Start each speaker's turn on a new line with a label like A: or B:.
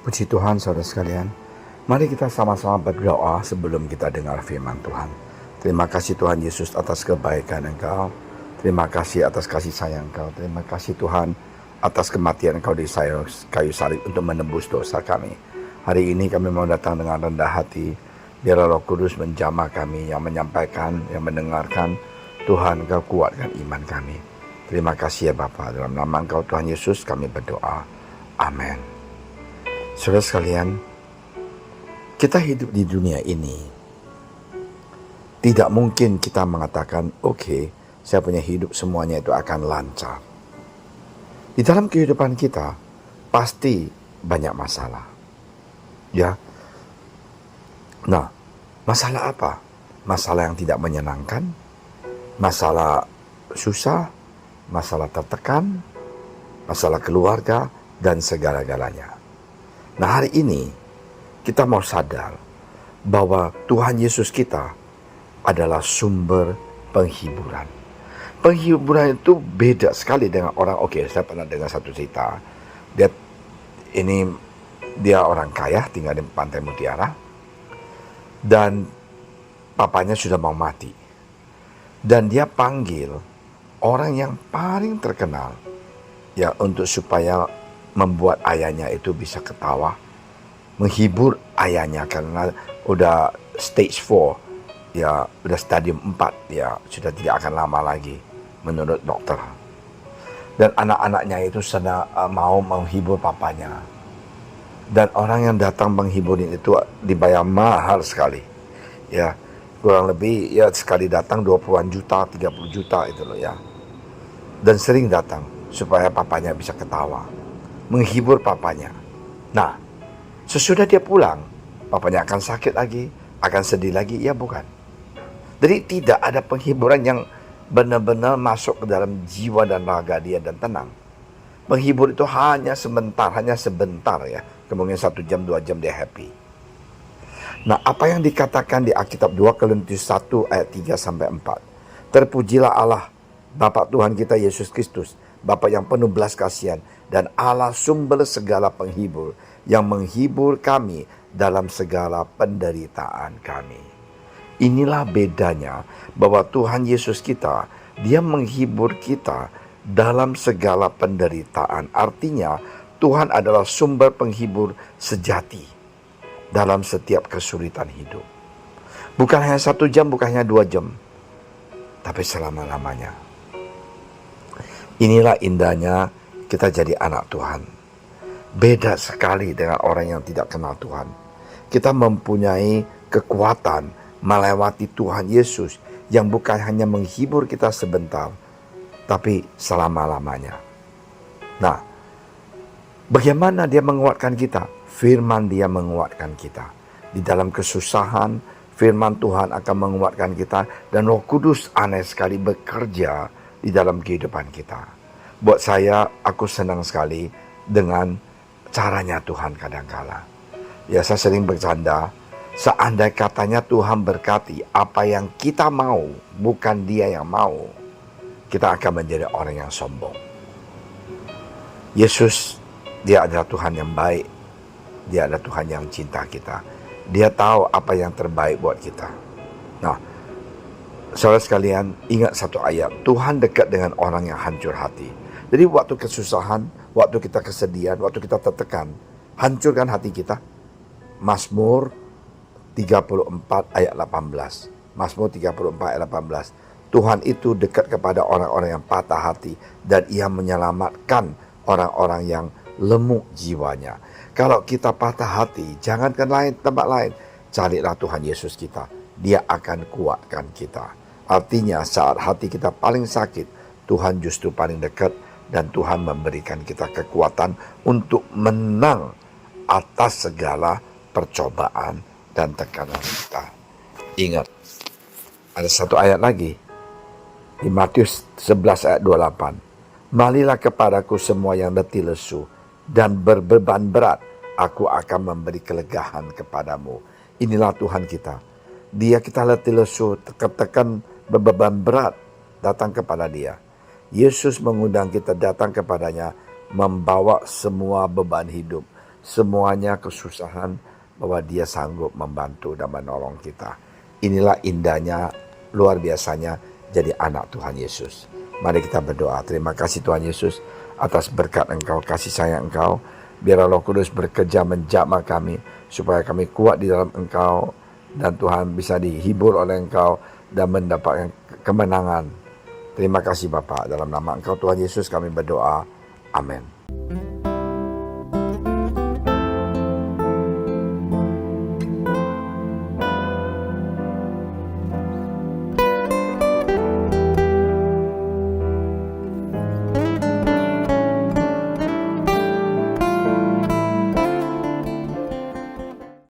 A: Puji Tuhan saudara sekalian. Mari kita sama-sama berdoa sebelum kita dengar firman Tuhan. Terima kasih Tuhan Yesus atas kebaikan Engkau. Terima kasih atas kasih sayang Engkau. Terima kasih Tuhan atas kematian Engkau di kayu salib untuk menebus dosa kami. Hari ini kami mau datang dengan rendah hati. Biar Roh Kudus menjamah kami, yang menyampaikan, yang mendengarkan. Tuhan Engkau kuatkan iman kami. Terima kasih ya Bapa. Dalam nama Engkau Tuhan Yesus kami berdoa. Amin. Saudara sekalian, kita hidup di dunia ini. Tidak mungkin kita mengatakan, oke, saya punya hidup semuanya itu akan lancar. Di dalam kehidupan kita, pasti banyak masalah. Ya. Nah, masalah apa? Masalah yang tidak menyenangkan, masalah susah, masalah tertekan, masalah keluarga, dan segala-galanya. Nah, hari ini kita mau sadar bahwa Tuhan Yesus kita adalah sumber penghiburan. Penghiburan itu beda sekali dengan orang. Oke, saya pernah dengar satu cerita. Dia orang kaya tinggal di Pantai Mutiara, dan papanya sudah mau mati. Dan dia panggil orang yang paling terkenal ya untuk supaya membuat ayahnya itu bisa ketawa, menghibur ayahnya karena udah stage 4, ya udah stadium 4, ya sudah tidak akan lama lagi menurut dokter. Dan anak-anaknya itu sedang mau menghibur papanya. Dan orang yang datang menghiburin itu dibayar mahal sekali. Ya, kurang lebih ya sekali datang 20-an juta, 30 juta itu loh ya. Dan sering datang supaya papanya bisa ketawa, menghibur papanya. Nah, sesudah dia pulang, papanya akan sakit lagi, akan sedih lagi, ya bukan? Jadi tidak ada penghiburan yang benar-benar masuk ke dalam jiwa dan raga dia dan tenang. Menghibur itu hanya sebentar ya. Kemungkinan 1 jam, 2 jam dia happy. Nah, apa yang dikatakan di Alkitab 2 Korintus 1 ayat 3-4. Terpujilah Allah, Bapa Tuhan kita Yesus Kristus, Bapa yang penuh belas kasihan, dan Allah sumber segala penghibur, yang menghibur kami dalam segala penderitaan kami. Inilah bedanya bahwa Tuhan Yesus kita, dia menghibur kita dalam segala penderitaan. Artinya Tuhan adalah sumber penghibur sejati dalam setiap kesulitan hidup. Bukan hanya 1 jam, bukan hanya 2 jam, tapi selama-lamanya. Inilah indahnya kita jadi anak Tuhan. Beda sekali dengan orang yang tidak kenal Tuhan. Kita mempunyai kekuatan melewati Tuhan Yesus yang bukan hanya menghibur kita sebentar, tapi selama-lamanya. Nah, bagaimana dia menguatkan kita? Firman dia menguatkan kita. Di dalam kesusahan, firman Tuhan akan menguatkan kita. Dan Roh Kudus aneh sekali bekerja di dalam kehidupan kita. Buat saya, aku senang sekali dengan caranya Tuhan kadangkala. Ya, saya sering bercanda, seandainya katanya Tuhan berkati apa yang kita mau, bukan dia yang mau, kita akan menjadi orang yang sombong. Yesus, dia adalah Tuhan yang baik. Dia adalah Tuhan yang cinta kita. Dia tahu apa yang terbaik buat kita. Nah, saudara sekalian, ingat satu ayat. Tuhan dekat dengan orang yang hancur hati. Jadi waktu kesusahan, waktu kita kesedihan, waktu kita tertekan, hancurkan hati kita. Mazmur 34 ayat 18. Mazmur 34 ayat 18. Tuhan itu dekat kepada orang-orang yang patah hati, dan ia menyelamatkan orang-orang yang lemuk jiwanya. Kalau kita patah hati, jangan ke tempat lain. Carilah Tuhan Yesus kita. Dia akan kuatkan kita. Artinya saat hati kita paling sakit, Tuhan justru paling dekat, dan Tuhan memberikan kita kekuatan untuk menang atas segala percobaan dan tekanan kita. Ingat, ada satu ayat lagi di Matius 11 ayat 28. Marilah kepadaku semua yang letih lesu dan berbeban berat, aku akan memberi kelegaan kepadamu. Inilah Tuhan kita. Dia kita letih lesu, tertekan, berbeban berat, datang kepada dia. Yesus mengundang kita datang kepadanya, membawa semua beban hidup, semuanya kesusahan, bahwa dia sanggup membantu dan menolong kita. Inilah indahnya, luar biasanya jadi anak Tuhan Yesus. Mari kita berdoa. Terima kasih Tuhan Yesus atas berkat Engkau, kasih sayang Engkau. Biarlah Roh Kudus bekerja menjamah kami, supaya kami kuat di dalam Engkau, dan Tuhan bisa dihibur oleh Engkau dan mendapatkan kemenangan. Terima kasih Bapa, dalam nama Engkau Tuhan Yesus kami berdoa. Amin.